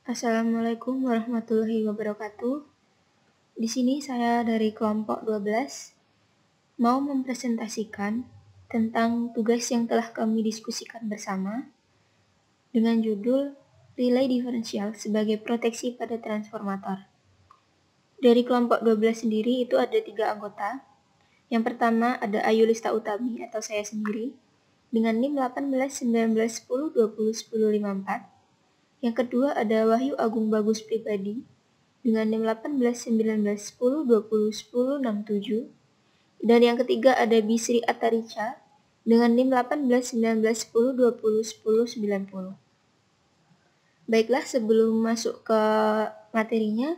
Assalamualaikum warahmatullahi wabarakatuh. Di sini saya dari kelompok 12 mau mempresentasikan tentang tugas yang telah kami diskusikan bersama dengan judul Relay Diferensial sebagai Proteksi pada Transformator. Dari kelompok 12 sendiri itu ada 3 anggota. Yang pertama ada Ayulista Utami atau saya sendiri dengan NIM 18 19 10 20 10 54. Yang kedua ada Wahyu Agung Bagus Pribadi dengan NIM 18 19 10 20 10 67. Dan yang ketiga ada Bisri Atarica dengan NIM 18 19 10 20 10 90. Baiklah, sebelum masuk ke materinya,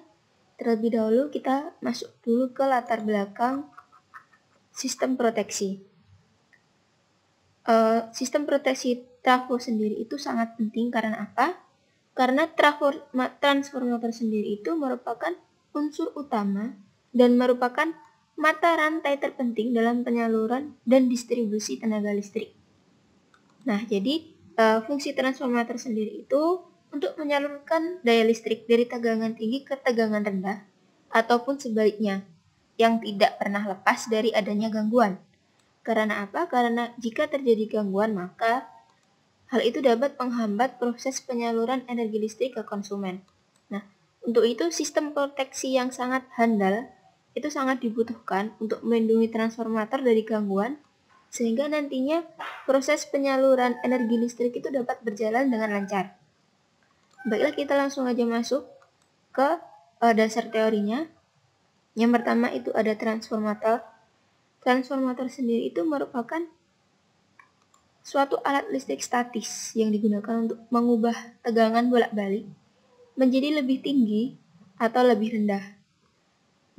terlebih dahulu kita masuk dulu ke latar belakang sistem proteksi. Sistem proteksi trafo sendiri itu sangat penting karena apa? Karena transformator sendiri itu merupakan unsur utama dan merupakan mata rantai terpenting dalam penyaluran dan distribusi tenaga listrik. Nah, jadi fungsi transformator sendiri itu untuk menyalurkan daya listrik dari tegangan tinggi ke tegangan rendah ataupun sebaliknya yang tidak pernah lepas dari adanya gangguan. Karena apa? Karena jika terjadi gangguan maka hal itu dapat menghambat proses penyaluran energi listrik ke konsumen. Nah, untuk itu sistem proteksi yang sangat handal itu sangat dibutuhkan untuk melindungi transformator dari gangguan sehingga nantinya proses penyaluran energi listrik itu dapat berjalan dengan lancar. Baiklah, kita langsung aja masuk ke dasar teorinya. Yang pertama itu ada transformator. Transformator sendiri itu merupakan suatu alat listrik statis yang digunakan untuk mengubah tegangan bolak-balik menjadi lebih tinggi atau lebih rendah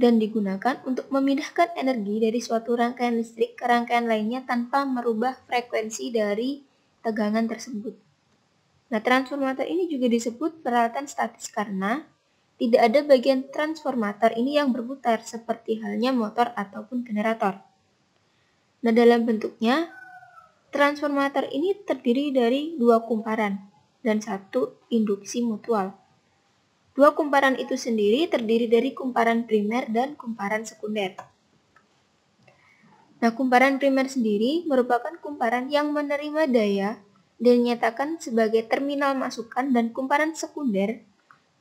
dan digunakan untuk memindahkan energi dari suatu rangkaian listrik ke rangkaian lainnya tanpa merubah frekuensi dari tegangan tersebut. Nah, transformator ini juga disebut peralatan statis karena tidak ada bagian transformator ini yang berputar seperti halnya motor ataupun generator. Nah, dalam bentuknya transformator ini terdiri dari 2 kumparan dan 1 induksi mutual. 2 kumparan itu sendiri terdiri dari kumparan primer dan kumparan sekunder. Nah, kumparan primer sendiri merupakan kumparan yang menerima daya dan dinyatakan sebagai terminal masukan, dan kumparan sekunder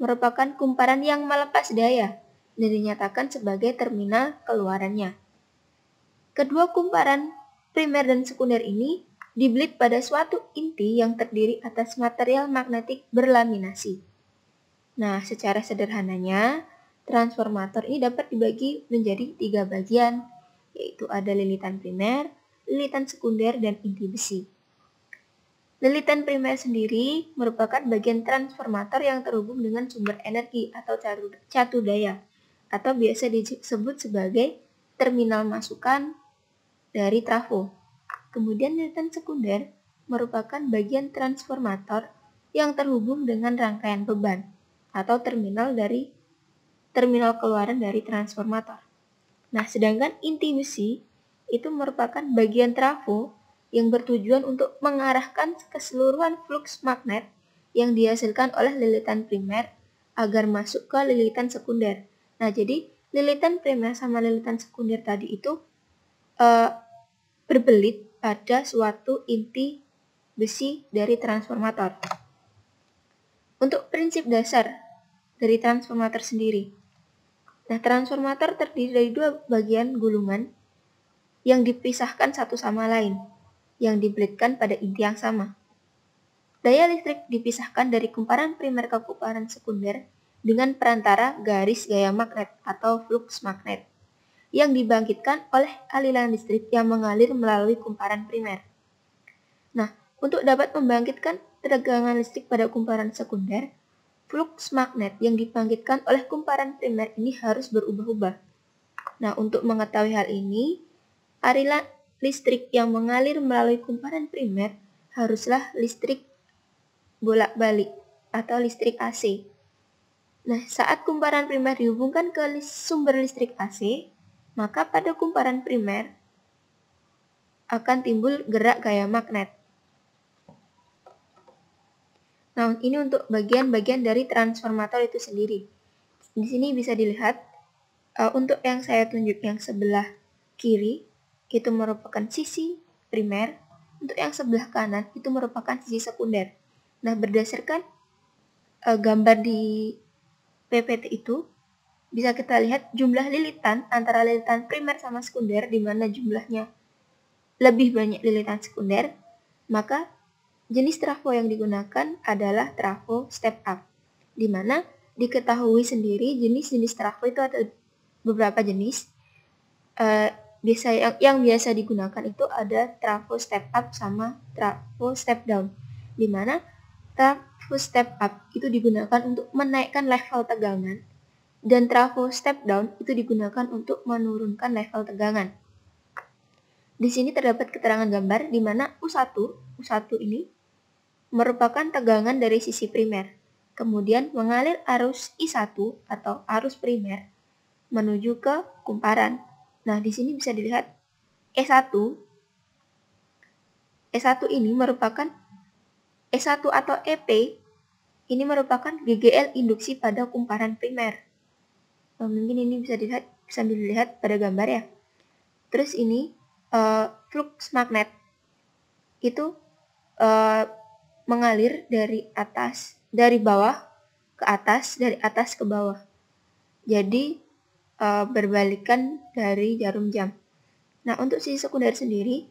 merupakan kumparan yang melepas daya dan dinyatakan sebagai terminal keluarannya. Kedua kumparan primer dan sekunder ini dibelit pada suatu inti yang terdiri atas material magnetik berlaminasi. Nah, secara sederhananya, transformator ini dapat dibagi menjadi 3 bagian, yaitu ada lilitan primer, lilitan sekunder, dan inti besi. Lilitan primer sendiri merupakan bagian transformator yang terhubung dengan sumber energi atau catu daya, atau biasa disebut sebagai terminal masukan dari trafo. Kemudian lilitan sekunder merupakan bagian transformator yang terhubung dengan rangkaian beban atau terminal keluaran dari transformator. Nah, sedangkan inti besi itu merupakan bagian trafo yang bertujuan untuk mengarahkan keseluruhan flux magnet yang dihasilkan oleh lilitan primer agar masuk ke lilitan sekunder. Nah, jadi lilitan primer sama lilitan sekunder tadi itu berbelit pada suatu inti besi dari transformator. Untuk prinsip dasar dari transformator sendiri. Nah, transformator terdiri dari 2 bagian gulungan yang dipisahkan satu sama lain, yang dibelitkan pada inti yang sama. Daya listrik dipisahkan dari kumparan primer ke kumparan sekunder dengan perantara garis gaya magnet atau flux magnet yang dibangkitkan oleh aliran listrik yang mengalir melalui kumparan primer. Nah, untuk dapat membangkitkan tegangan listrik pada kumparan sekunder, flux magnet yang dibangkitkan oleh kumparan primer ini harus berubah-ubah. Nah, untuk mengetahui hal ini, aliran listrik yang mengalir melalui kumparan primer haruslah listrik bolak-balik atau listrik AC. Nah, saat kumparan primer dihubungkan ke sumber listrik AC, maka pada kumparan primer akan timbul gerak gaya magnet. Nah, ini untuk bagian-bagian dari transformator itu sendiri. Di sini bisa dilihat untuk yang saya tunjuk yang sebelah kiri itu merupakan sisi primer, untuk yang sebelah kanan itu merupakan sisi sekunder. Nah, berdasarkan gambar di PPT itu bisa kita lihat jumlah lilitan antara lilitan primer sama sekunder, di mana jumlahnya lebih banyak lilitan sekunder, maka jenis trafo yang digunakan adalah trafo step up, di mana diketahui sendiri jenis-jenis trafo itu ada beberapa jenis. Yang biasa digunakan itu ada trafo step up sama trafo step down, di mana trafo step up itu digunakan untuk menaikkan level tegangan dan trafo step down itu digunakan untuk menurunkan level tegangan. Di sini terdapat keterangan gambar di mana U1 ini merupakan tegangan dari sisi primer. Kemudian mengalir arus I1 atau arus primer menuju ke kumparan. Nah, di sini bisa dilihat E1 ini merupakan E1 atau EP ini merupakan GGL induksi pada kumparan primer. Mungkin ini bisa dilihat pada gambar ya. Terus ini flux magnet itu mengalir dari bawah ke atas, dari atas ke bawah. Jadi berbalikan dari jarum jam. Nah, untuk sisi sekunder sendiri,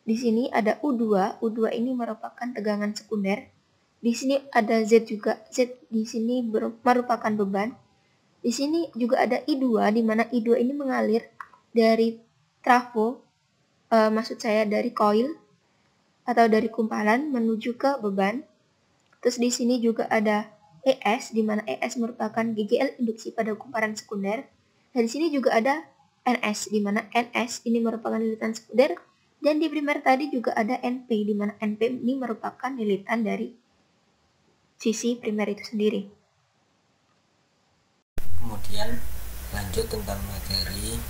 di sini ada U2. U2 ini merupakan tegangan sekunder. Di sini ada Z juga. Z di sini merupakan beban. Di sini juga ada I2, di mana I2 ini mengalir dari trafo, maksud saya dari koil atau dari kumparan menuju ke beban. Terus di sini juga ada ES, di mana ES merupakan GGL induksi pada kumparan sekunder. Dan di sini juga ada NS, di mana NS ini merupakan lilitan sekunder. Dan di primer tadi juga ada NP, di mana NP ini merupakan lilitan dari sisi primer itu sendiri. Kemudian lanjut tentang materi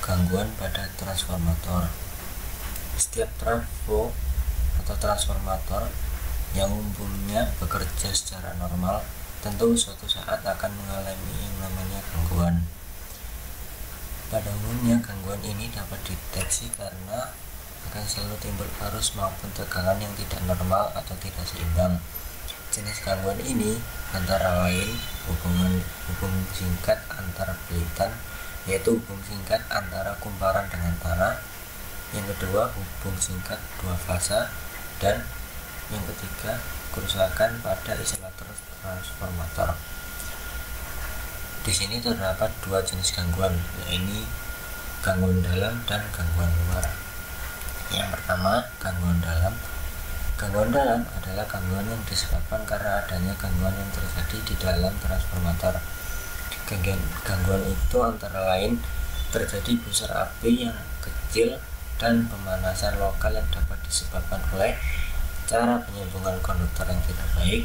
gangguan pada transformator. Setiap trafo atau transformator yang umumnya bekerja secara normal tentu suatu saat akan mengalami yang namanya gangguan. Pada umumnya gangguan ini dapat dideteksi karena akan selalu timbul arus maupun tegangan yang tidak normal atau tidak seimbang. Jenis gangguan ini antara lain hubung singkat antara pelitan, yaitu hubung singkat antara kumparan dengan tanah. Yang kedua, hubung singkat dua fasa, dan yang ketiga, kerusakan pada isolator transformator. Di sini terdapat dua jenis gangguan, yaitu gangguan dalam dan gangguan luar. Yang pertama, gangguan dalam. Gangguan dalam adalah gangguan yang disebabkan karena adanya gangguan yang terjadi di dalam transformator. Gangguan itu antara lain terjadi busur api yang kecil dan pemanasan lokal yang dapat disebabkan oleh cara penyambungan konduktor yang tidak baik,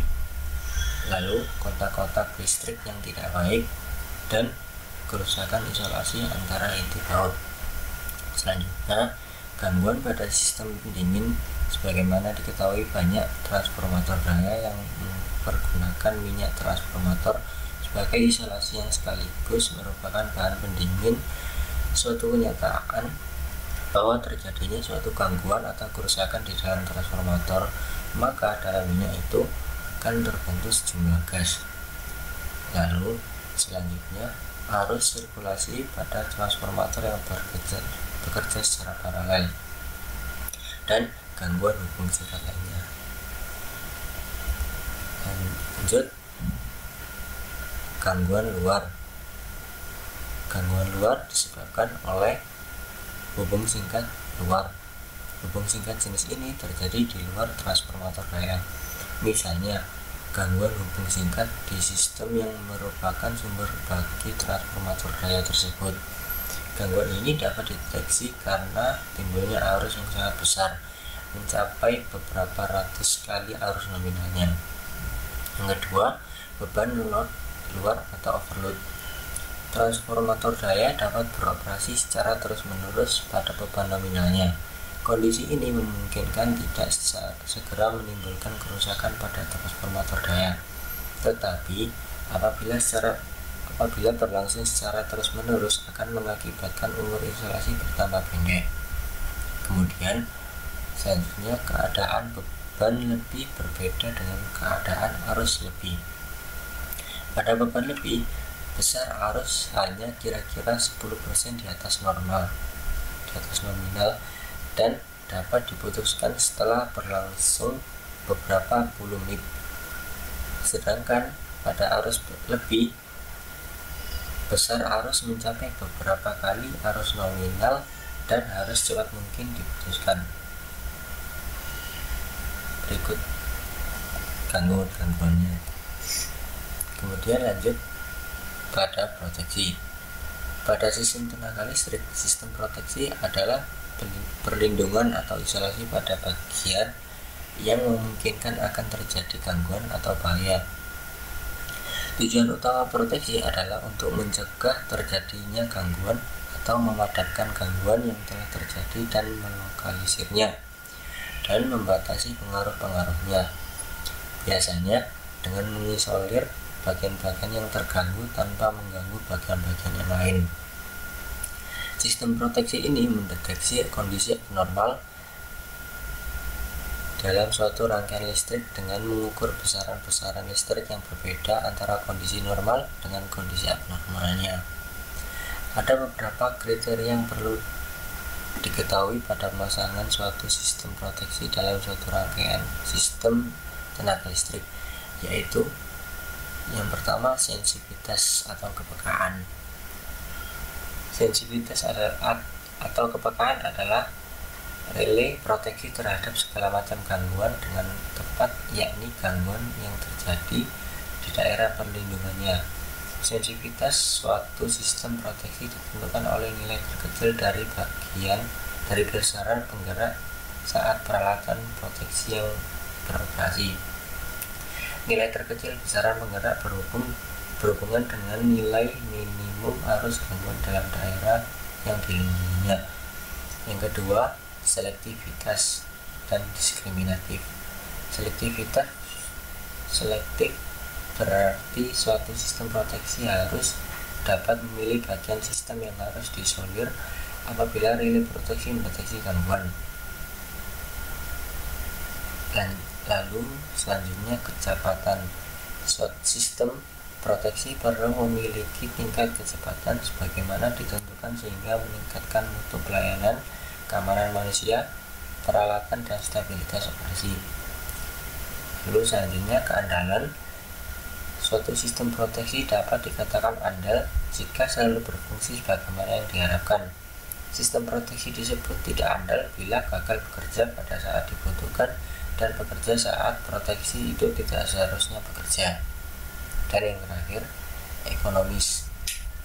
lalu kontak-kontak listrik yang tidak baik, dan kerusakan isolasi antara inti baut. Selanjutnya, gangguan pada sistem pendingin. Sebagaimana diketahui, banyak transformator daya yang mempergunakan minyak transformator sebagai isolasi yang sekaligus merupakan bahan pendingin. Suatu kenyataan bahwa terjadinya suatu gangguan atau kerusakan di dalam transformator, maka dalam minyak itu akan terbentuk sejumlah gas. Lalu selanjutnya, arus sirkulasi pada transformator yang bekerja secara paralel, dan gangguan hubung singkat lainnya. Lanjut, gangguan luar. Gangguan luar disebabkan oleh hubung singkat luar. Hubung singkat jenis ini terjadi di luar transformator daya. Misalnya, gangguan hubung singkat di sistem yang merupakan sumber bagi transformator daya tersebut. Gangguan ini dapat dideteksi karena timbulnya arus yang sangat besar, mencapai beberapa ratus kali arus nominalnya. Yang kedua, beban load luar atau overload. Transformator daya dapat beroperasi secara terus-menerus pada beban nominalnya. Kondisi ini memungkinkan tidak segera menimbulkan kerusakan pada transformator daya, tetapi apabila berlangsung secara terus-menerus akan mengakibatkan umur isolasi bertambah pendek. Kemudian selanjutnya keadaan beban lebih berbeda dengan keadaan arus lebih. Pada beban lebih, besar arus hanya kira-kira 10% di atas nominal, dan dapat diputuskan setelah berlangsung beberapa puluh menit. Sedangkan pada arus lebih, besar arus mencapai beberapa kali arus nominal dan harus cepat mungkin diputuskan. Berikut gangguannya. Kemudian lanjut pada proteksi. Pada sistem tenaga listrik, sistem proteksi adalah perlindungan atau isolasi pada bagian yang memungkinkan akan terjadi gangguan atau bahaya. Tujuan utama proteksi adalah untuk mencegah terjadinya gangguan atau memadamkan gangguan yang telah terjadi dan melokalisirnya dan membatasi pengaruh-pengaruhnya. Biasanya dengan mengisolir bagian-bagian yang terganggu tanpa mengganggu bagian-bagian yang lain. Sistem proteksi ini mendeteksi kondisi abnormal dalam suatu rangkaian listrik dengan mengukur besaran-besaran listrik yang berbeda antara kondisi normal dengan kondisi abnormalnya. Ada beberapa kriteria yang perlu diketahui pada pemasangan suatu sistem proteksi dalam suatu rangkaian sistem tenaga listrik, yaitu yang pertama, sensitivitas atau kepekaan. Sensitivitas atau kepekaan adalah relay proteksi terhadap segala macam gangguan dengan tepat, yakni gangguan yang terjadi di daerah perlindungannya. Sensitivitas suatu sistem proteksi ditentukan oleh nilai terkecil dari besaran penggerak saat peralatan proteksi yang beroperasi. Nilai terkecil besaran penggerak berhubungan dengan nilai minimum arus gangguan dalam daerah yang dilindunginya. Yang kedua, selektivitas dan diskriminatif. Selektif berarti suatu sistem proteksi harus dapat memilih bagian sistem yang harus diisolir apabila relay proteksi mendeteksi gangguan. Dan lalu selanjutnya kecepatan. Suatu sistem proteksi perlu memiliki tingkat kecepatan sebagaimana ditentukan sehingga meningkatkan mutu pelayanan, keamanan manusia, peralatan, dan stabilitas operasi. Lalu selanjutnya keandalan. Suatu sistem proteksi dapat dikatakan andal jika selalu berfungsi sebagaimana yang diharapkan. Sistem proteksi disebut tidak andal bila gagal bekerja pada saat dibutuhkan dan bekerja saat proteksi itu tidak seharusnya bekerja. Dan yang terakhir, ekonomis.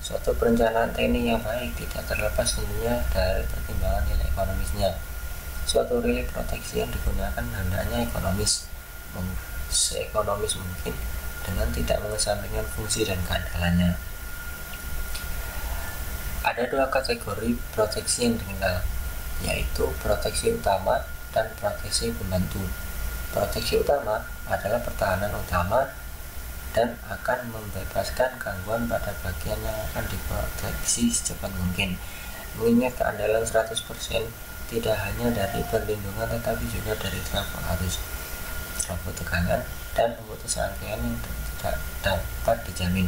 Suatu perencanaan teknik yang baik tidak terlepas tentunya dari pertimbangan nilai ekonomisnya. Suatu relay proteksi yang digunakan hendaknya ekonomis, seekonomis mungkin, dengan tidak mengesampingkan fungsi dan keandalannya. Ada dua kategori proteksi yang dikenal, yaitu proteksi utama dan proteksi pembantu. Proteksi utama adalah pertahanan utama dan akan membebaskan gangguan pada bagian yang akan diproteksi secepat mungkin. Mengingat keandalan 100% tidak hanya dari perlindungan tetapi juga dari trafo arus, trafo tegangan, dan pemutus rangkaian yang tidak dapat dijamin.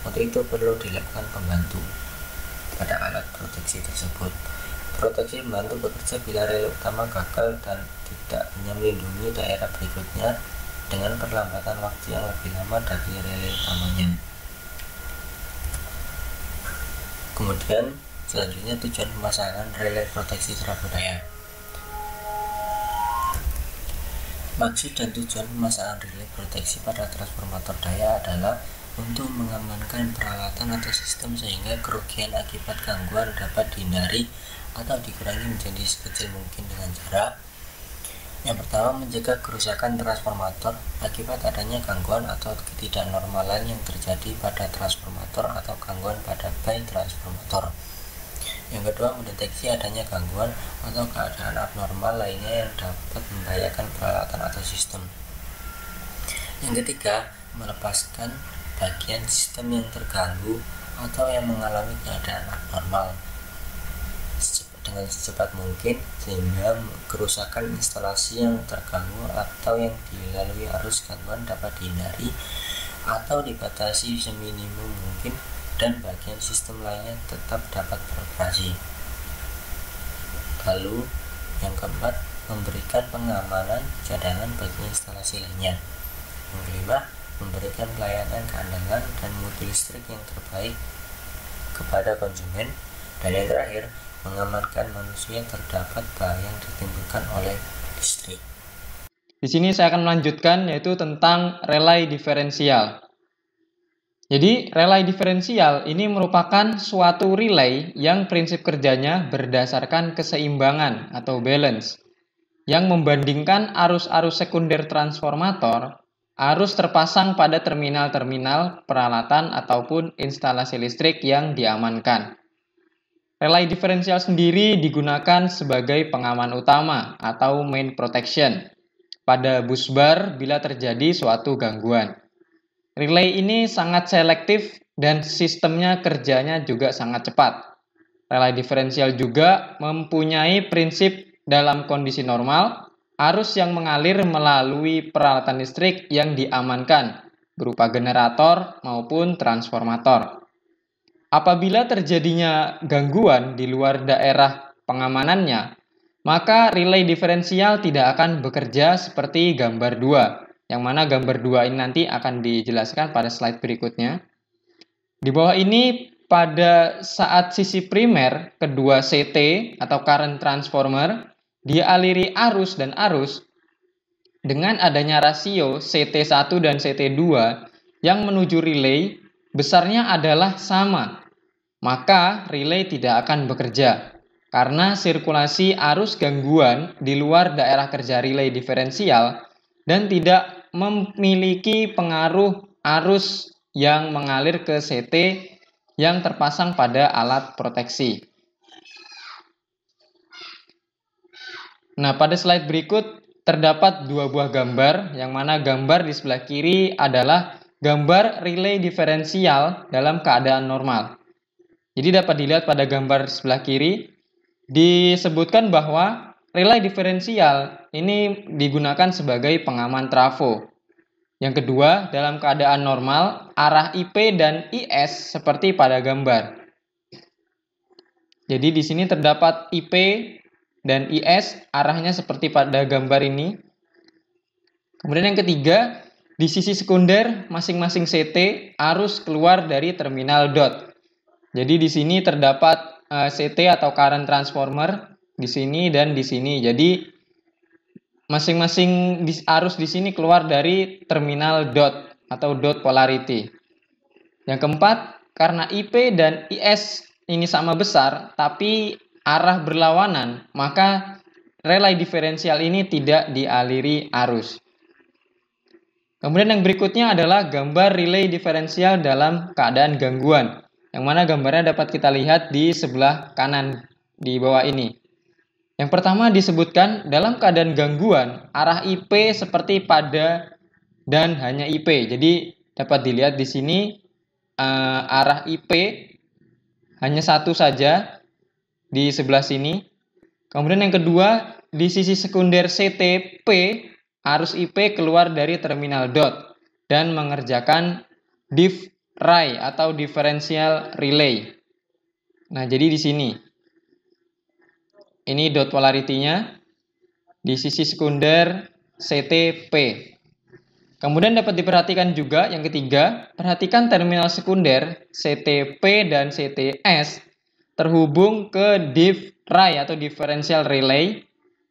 Untuk itu perlu dilakukan pembantu pada alat proteksi tersebut. Proteksi pembantu bekerja bila relay utama gagal dan tidak hanya melindungi daerah berikutnya dengan perlambatan waktu yang lebih lama dari relay utamanya. Kemudian selanjutnya tujuan pemasangan relay proteksi trafo daya. Maksud dan tujuan pemasangan relay proteksi pada transformator daya adalah untuk mengamankan peralatan atau sistem sehingga kerugian akibat gangguan dapat dihindari atau dikurangi menjadi sekecil mungkin dengan cara yang pertama, mencegah kerusakan transformator akibat adanya gangguan atau ketidaknormalan yang terjadi pada transformator atau gangguan pada bain transformator. Yang kedua, mendeteksi adanya gangguan atau keadaan abnormal lainnya yang dapat membahayakan peralatan atau sistem. Yang ketiga, melepaskan bagian sistem yang terganggu atau yang mengalami keadaan abnormal dengan secepat mungkin, sehingga kerusakan instalasi yang terganggu atau yang dilalui arus gangguan dapat dihindari atau dibatasi seminimum mungkin, dan bagian sistem lainnya tetap dapat beroperasi. Lalu yang keempat, memberikan pengamanan cadangan bagi instalasi lainnya. Yang kelima, memberikan pelayanan keandalan dan mutu listrik yang terbaik kepada konsumen. Dan yang terakhir, mengamankan manusia terdapat bahaya yang ditimbulkan oleh listrik. Di sini saya akan melanjutkan, yaitu tentang relay diferensial. Jadi, relay diferensial ini merupakan suatu relay yang prinsip kerjanya berdasarkan keseimbangan atau balance, yang membandingkan arus-arus sekunder transformator harus terpasang pada terminal-terminal peralatan ataupun instalasi listrik yang diamankan. Relay diferensial sendiri digunakan sebagai pengaman utama atau main protection pada busbar bila terjadi suatu gangguan. Relay ini sangat selektif dan sistemnya kerjanya juga sangat cepat. Relay diferensial juga mempunyai prinsip dalam kondisi normal, arus yang mengalir melalui peralatan listrik yang diamankan, berupa generator maupun transformator. Apabila terjadinya gangguan di luar daerah pengamanannya, maka relay diferensial tidak akan bekerja seperti gambar 2, yang mana gambar 2 ini nanti akan dijelaskan pada slide berikutnya. Di bawah ini, pada saat sisi primer kedua CT atau current transformer dialiri arus dan arus, dengan adanya rasio CT1 dan CT2 yang menuju relay besarnya adalah sama, maka relay tidak akan bekerja karena sirkulasi arus gangguan di luar daerah kerja relay diferensial dan tidak memiliki pengaruh arus yang mengalir ke CT yang terpasang pada alat proteksi. Nah, pada slide berikut terdapat dua buah gambar, yang mana gambar di sebelah kiri adalah gambar relay diferensial dalam keadaan normal. Jadi dapat dilihat pada gambar sebelah kiri, disebutkan bahwa relay diferensial ini digunakan sebagai pengaman trafo. Yang kedua, dalam keadaan normal, arah IP dan IS seperti pada gambar. Jadi di sini terdapat IP dan IS, arahnya seperti pada gambar ini. Kemudian yang ketiga, di sisi sekunder masing-masing CT arus keluar dari terminal dot. Jadi di sini terdapat CT atau current transformer di sini dan di sini. Jadi masing-masing arus di sini keluar dari terminal dot atau dot polarity. Yang keempat, karena IP dan IS ini sama besar tapi arah berlawanan, maka relay diferensial ini tidak dialiri arus. Kemudian yang berikutnya adalah gambar relay diferensial dalam keadaan gangguan, yang mana gambarnya dapat kita lihat di sebelah kanan di bawah ini. Yang pertama disebutkan dalam keadaan gangguan, arah IP seperti pada dan hanya IP. Jadi dapat dilihat di sini arah IP hanya satu saja di sebelah sini. Kemudian yang kedua, di sisi sekunder CTP, arus IP keluar dari terminal dot dan mengerjakan diff ray atau differential relay. Nah, jadi di sini. Ini dot polarity-nya di sisi sekunder CTP. Kemudian dapat diperhatikan juga yang ketiga, perhatikan terminal sekunder CTP dan CTS terhubung ke diff ray atau differential relay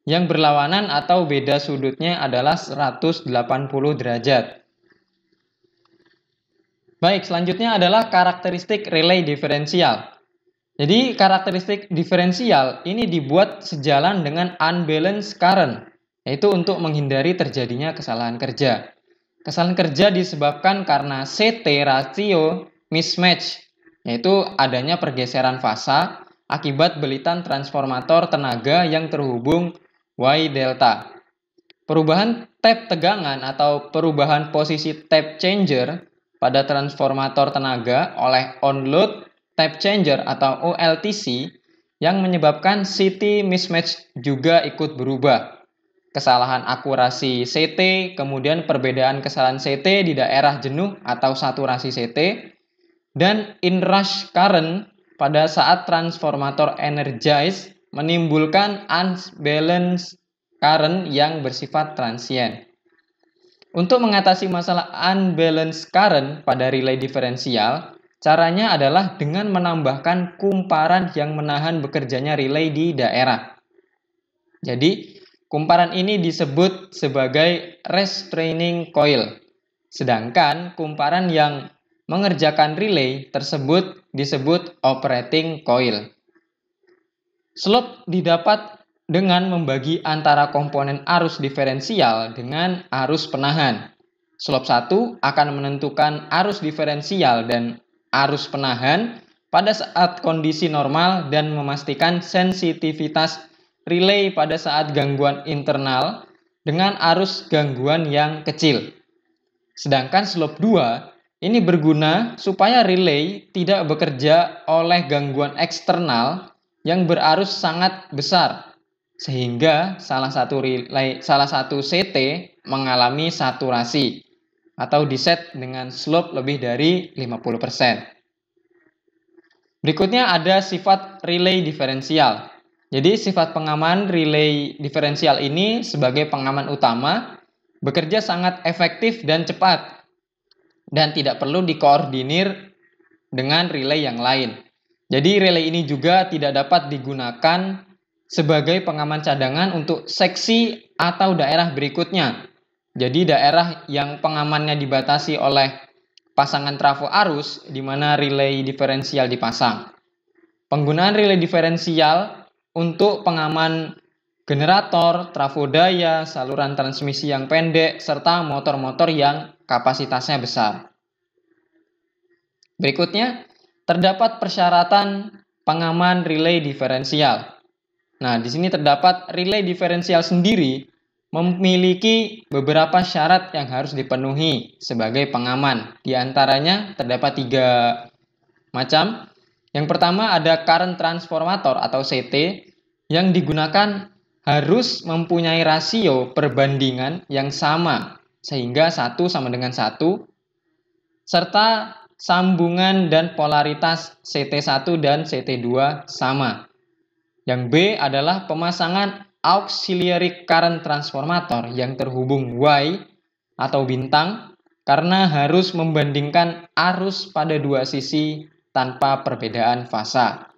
yang berlawanan atau beda sudutnya adalah 180 derajat. Baik, selanjutnya adalah karakteristik relay diferensial. Jadi karakteristik diferensial ini dibuat sejalan dengan unbalanced current, yaitu untuk menghindari terjadinya kesalahan kerja. Kesalahan kerja disebabkan karena CT rasio mismatch, yaitu adanya pergeseran fasa akibat belitan transformator tenaga yang terhubung Y delta. Perubahan tap tegangan atau perubahan posisi tap changer pada transformator tenaga oleh on-load tap changer atau OLTC yang menyebabkan CT mismatch juga ikut berubah. Kesalahan akurasi CT, kemudian perbedaan kesalahan CT di daerah jenuh atau saturasi CT, dan inrush current pada saat transformator energized menimbulkan unbalanced current yang bersifat transient. Untuk mengatasi masalah unbalanced current pada relay diferensial, caranya adalah dengan menambahkan kumparan yang menahan bekerjanya relay di daerah. Jadi, kumparan ini disebut sebagai restraining coil. Sedangkan kumparan yang mengerjakan relay tersebut disebut operating coil. Slope didapat dengan membagi antara komponen arus diferensial dengan arus penahan. Slope 1 akan menentukan arus diferensial dan arus penahan pada saat kondisi normal dan memastikan sensitivitas relay pada saat gangguan internal dengan arus gangguan yang kecil. Sedangkan slope 2 ini berguna supaya relay tidak bekerja oleh gangguan eksternal yang berarus sangat besar, sehingga salah satu CT mengalami saturasi atau diset dengan slope lebih dari 50%. Berikutnya ada sifat relay diferensial. Jadi sifat pengaman relay diferensial ini sebagai pengaman utama bekerja sangat efektif dan cepat dan tidak perlu dikoordinir dengan relay yang lain. Jadi relay ini juga tidak dapat digunakan sebagai pengaman cadangan untuk seksi atau daerah berikutnya. Jadi daerah yang pengamannya dibatasi oleh pasangan trafo arus di mana relay diferensial dipasang. Penggunaan relay diferensial untuk pengaman generator, trafo daya, saluran transmisi yang pendek, serta motor-motor yang kapasitasnya besar. Berikutnya, terdapat persyaratan pengaman relay diferensial. Nah, di sini terdapat relay diferensial sendiri memiliki beberapa syarat yang harus dipenuhi sebagai pengaman. Di antaranya terdapat 3 macam. Yang pertama ada current transformator atau CT yang digunakan harus mempunyai rasio perbandingan yang sama sehingga 1 sama dengan 1 serta sambungan dan polaritas CT1 dan CT2 sama. Yang B adalah pemasangan auxiliary current transformator yang terhubung Y atau bintang karena harus membandingkan arus pada 2 sisi tanpa perbedaan fasa.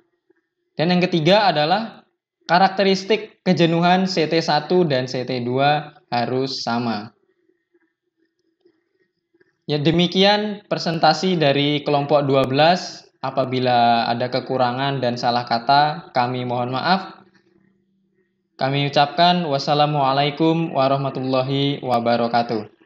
Dan yang ketiga adalah karakteristik kejenuhan CT1 dan CT2 harus sama. Ya, demikian presentasi dari kelompok 12. Apabila ada kekurangan dan salah kata, kami mohon maaf. Kami ucapkan wassalamualaikum warahmatullahi wabarakatuh.